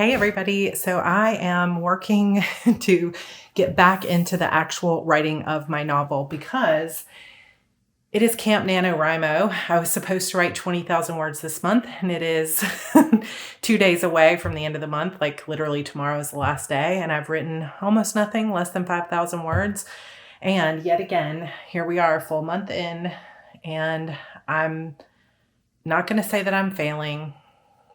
Hey everybody. So I am working to get back into the actual writing of my novel because it is Camp NaNoWriMo. I was supposed to write 20,000 words this month, and it is 2 days away from the end of the month. Like literally tomorrow is the last day, and I've written almost nothing, less than 5,000 words. And yet again, here we are, a full month in, and I'm not going to say that I'm failing,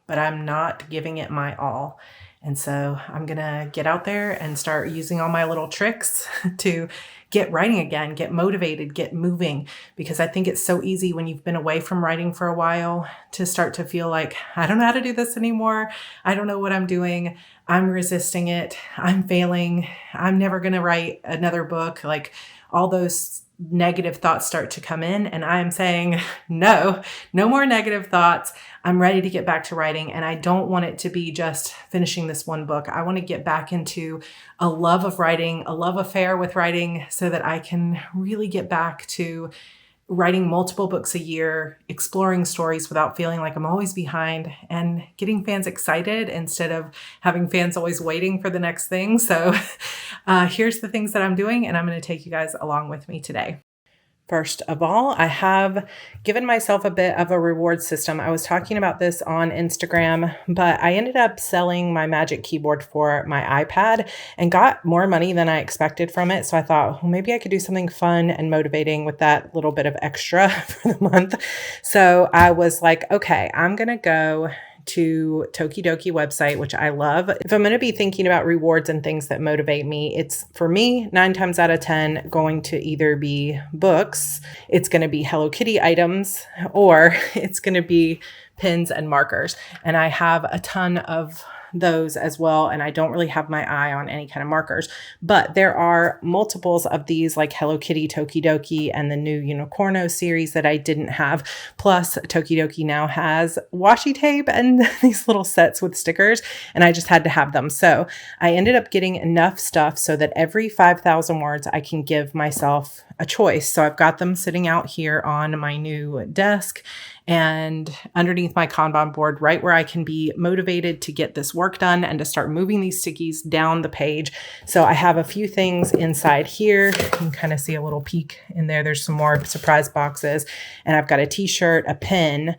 but I'm not giving it my all. And so I'm going to get out there and start using all my little tricks to get writing again, get motivated, get moving, because I think it's so easy when you've been away from writing for a while to start to feel like, I don't know how to do this anymore. I don't know what I'm doing. I'm resisting it. I'm failing. I'm never going to write another book. Like all those negative thoughts start to come in, and I'm saying, no more negative thoughts. I'm ready to get back to writing, and I don't want it to be just finishing this one book. I want to get back into a love of writing, a love affair with writing, so that I can really get back to writing multiple books a year, exploring stories without feeling like I'm always behind, and getting fans excited instead of having fans always waiting for the next thing. So here's the things that I'm doing, and I'm going to take you guys along with me today. First of all, I have given myself a bit of a reward system. I was talking about this on Instagram, but I ended up selling my Magic Keyboard for my iPad and got more money than I expected from it. So I thought, well, maybe I could do something fun and motivating with that little bit of extra for the month. So I was like, okay, I'm going to go to Tokidoki website, which I love. If I'm going to be thinking about rewards and things that motivate me, it's for me, 9 times out of 10, going to either be books, it's going to be Hello Kitty items, or it's going to be pens and markers. And I have a ton of those as well. And I don't really have my eye on any kind of markers, but there are multiples of these like Hello Kitty, Tokidoki, and the new Unicorno series that I didn't have. Plus Tokidoki now has washi tape and these little sets with stickers, and I just had to have them. So I ended up getting enough stuff so that every 5,000 words I can give myself a choice. So I've got them sitting out here on my new desk and underneath my Kanban board, right where I can be motivated to get this work done and to start moving these stickies down the page. So I have a few things inside here. You can kind of see a little peek in there. There's some more surprise boxes, and I've got a t-shirt, a pen,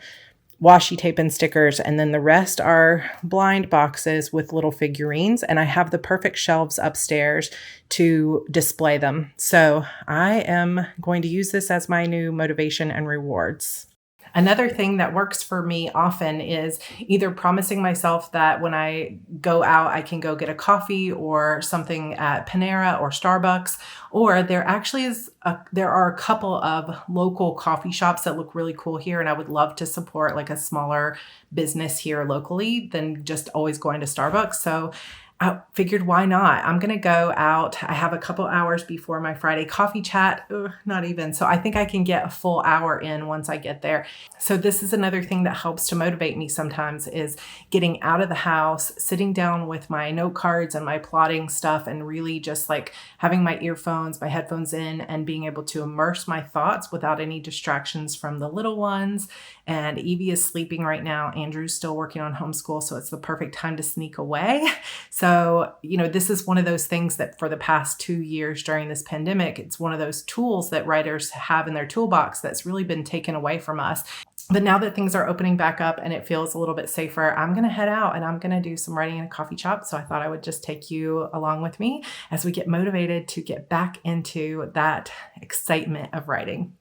washi tape and stickers, and then the rest are blind boxes with little figurines, and I have the perfect shelves upstairs to display them. So I am going to use this as my new motivation and rewards. Another thing that works for me often is either promising myself that when I go out, I can go get a coffee or something at Panera or Starbucks, or there are a couple of local coffee shops that look really cool here, and I would love to support like a smaller business here locally than just always going to Starbucks. So I figured, why not? I'm going to go out. I have a couple hours before my Friday coffee chat. Not even. So I think I can get a full hour in once I get there. So this is another thing that helps to motivate me sometimes, is getting out of the house, sitting down with my note cards and my plotting stuff, and really just like having my earphones, my headphones in, and being able to immerse my thoughts without any distractions from the little ones. And Evie is sleeping right now. Andrew's still working on homeschool, so it's the perfect time to sneak away. So, this is one of those things that for the past 2 years during this pandemic, it's one of those tools that writers have in their toolbox that's really been taken away from us. But now that things are opening back up and it feels a little bit safer, I'm going to head out and I'm going to do some writing in a coffee shop. So I thought I would just take you along with me as we get motivated to get back into that excitement of writing.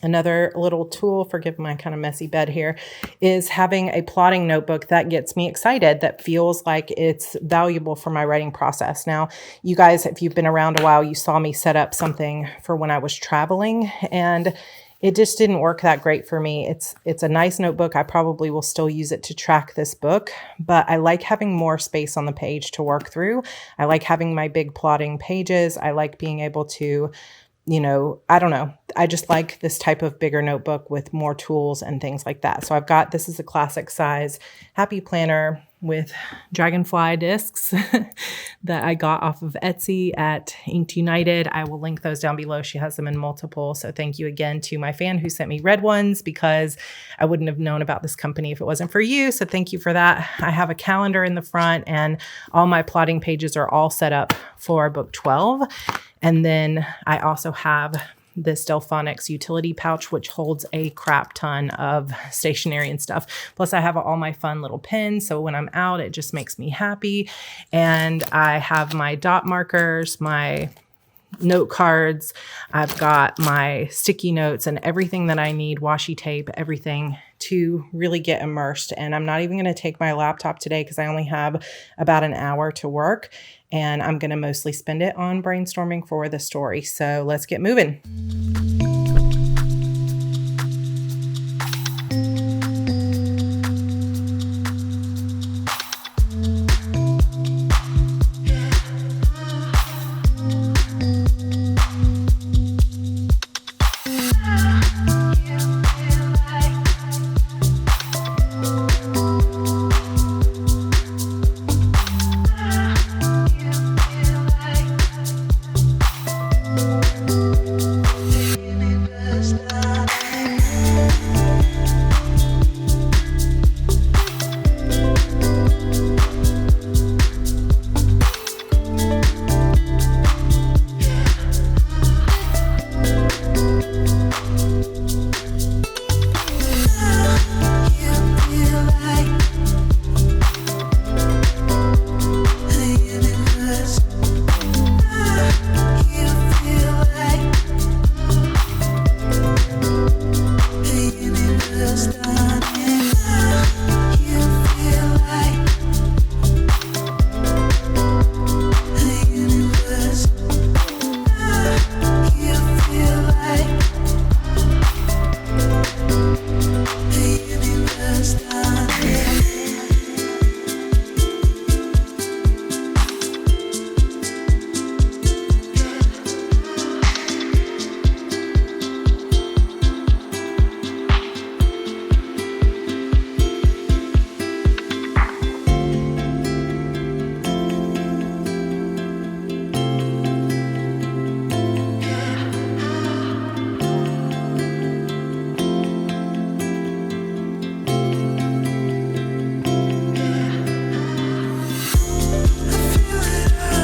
Another little tool, forgive my kind of messy bed here, is having a plotting notebook that gets me excited, that feels like it's valuable for my writing process. Now, you guys, if you've been around a while, you saw me set up something for when I was traveling, and it just didn't work that great for me. It's a nice notebook. I probably will still use it to track this book, but I like having more space on the page to work through. I like having my big plotting pages. I like being able to I don't know. I just like this type of bigger notebook with more tools and things like that. So this is a classic size Happy Planner. with dragonfly discs that I got off of Etsy at Inked United. I will link those down below. She has them in multiple. So thank you again to my fan who sent me red ones, because I wouldn't have known about this company if it wasn't for you. So thank you for that. I have a calendar in the front, and all my plotting pages are all set up for book 12. And then I also have this Delphonics utility pouch, which holds a crap ton of stationery and stuff. Plus I have all my fun little pins. So when I'm out, it just makes me happy. And I have my dot markers, my note cards. I've got my sticky notes and everything that I need, washi tape, everything to really get immersed. And I'm not even going to take my laptop today because I only have about an hour to work, and I'm going to mostly spend it on brainstorming for the story. So let's get moving.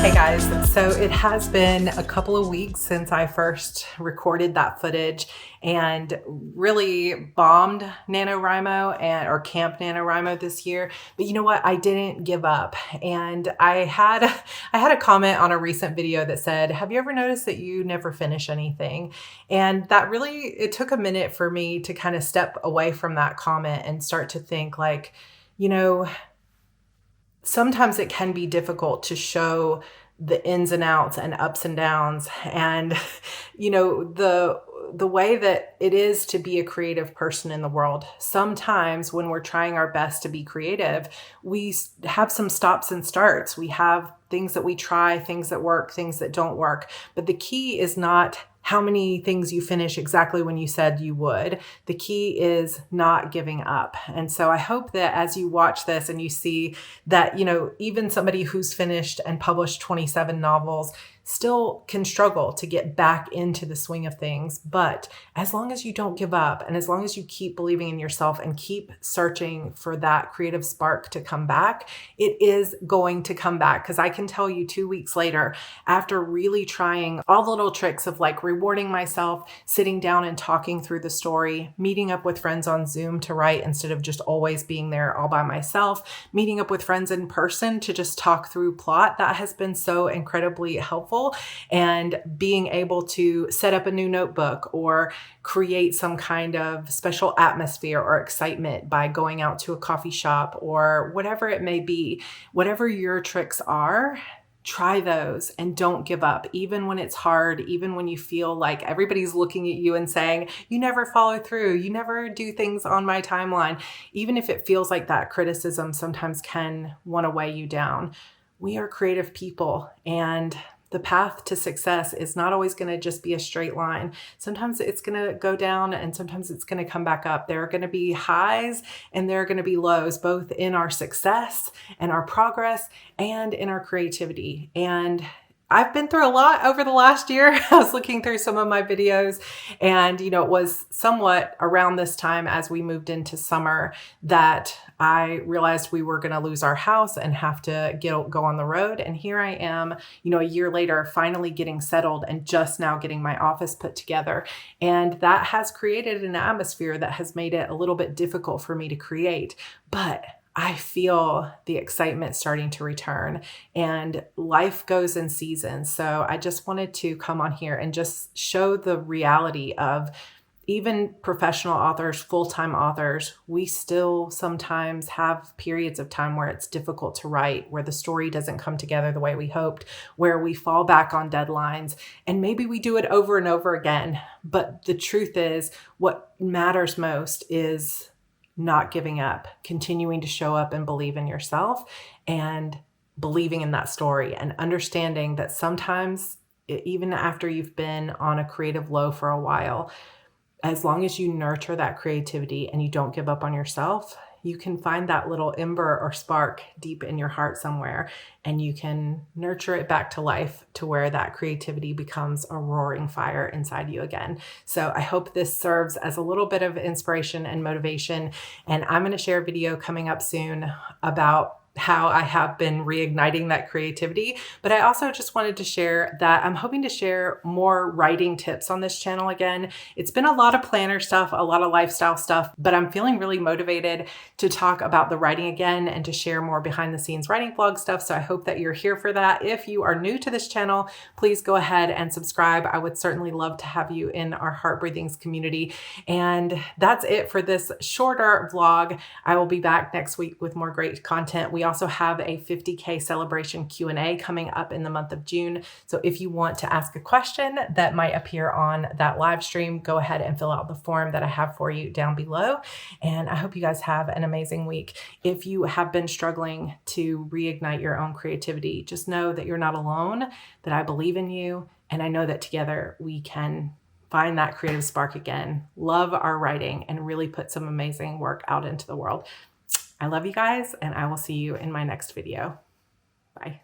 Hey guys, so it has been a couple of weeks since I first recorded that footage and really bombed NaNoWriMo or Camp NaNoWriMo this year. But you know what? I didn't give up. And I had a comment on a recent video that said, have you ever noticed that you never finish anything? And that really, it took a minute for me to kind of step away from that comment and start to think like, you know, sometimes it can be difficult to show the ins and outs and ups and downs. And, you know, the way that it is to be a creative person in the world. Sometimes when we're trying our best to be creative, we have some stops and starts. We have things that we try, things that work, things that don't work. But the key is not how many things you finish exactly when you said you would. The key is not giving up. And so I hope that as you watch this and you see that, you know, even somebody who's finished and published 27 novels still can struggle to get back into the swing of things. But as long as you don't give up and as long as you keep believing in yourself and keep searching for that creative spark to come back, it is going to come back. Because I can tell you 2 weeks later, after really trying all the little tricks of like rewarding myself, sitting down and talking through the story, meeting up with friends on Zoom to write instead of just always being there all by myself, meeting up with friends in person to just talk through plot, that has been so incredibly helpful. And being able to set up a new notebook or create some kind of special atmosphere or excitement by going out to a coffee shop or whatever it may be, whatever your tricks are, try those and don't give up. Even when it's hard, even when you feel like everybody's looking at you and saying, you never follow through, you never do things on my timeline. Even if it feels like that criticism sometimes can want to weigh you down. We are creative people, and the path to success is not always going to just be a straight line. Sometimes it's going to go down and sometimes it's going to come back up. There are going to be highs and there are going to be lows, both in our success and our progress and in our creativity. And I've been through a lot over the last year. I was looking through some of my videos and, it was somewhat around this time as we moved into summer that I realized we were going to lose our house and have to go on the road. And here I am, a year later, finally getting settled and just now getting my office put together. And that has created an atmosphere that has made it a little bit difficult for me to create. But I feel the excitement starting to return, and life goes in seasons. So I just wanted to come on here and just show the reality of even professional authors, full-time authors. We still sometimes have periods of time where it's difficult to write, where the story doesn't come together the way we hoped, where we fall back on deadlines, and maybe we do it over and over again. But the truth is, what matters most is not giving up, continuing to show up and believe in yourself and believing in that story, and understanding that sometimes, even after you've been on a creative low for a while, as long as you nurture that creativity and you don't give up on yourself, you can find that little ember or spark deep in your heart somewhere, and you can nurture it back to life to where that creativity becomes a roaring fire inside you again. So I hope this serves as a little bit of inspiration and motivation. And I'm going to share a video coming up soon about how I have been reigniting that creativity. But I also just wanted to share that I'm hoping to share more writing tips on this channel again. It's been a lot of planner stuff, a lot of lifestyle stuff, but I'm feeling really motivated to talk about the writing again and to share more behind the scenes writing vlog stuff. So I hope that you're here for that. If you are new to this channel, please go ahead and subscribe. I would certainly love to have you in our Heart Breathings community. And that's it for this shorter vlog. I will be back next week with more great content. We also have a 50K celebration Q&A coming up in the month of June. So if you want to ask a question that might appear on that live stream, go ahead and fill out the form that I have for you down below. And I hope you guys have an amazing week. If you have been struggling to reignite your own creativity, just know that you're not alone, that I believe in you, and I know that together we can find that creative spark again, love our writing, and really put some amazing work out into the world. I love you guys, and I will see you in my next video. Bye.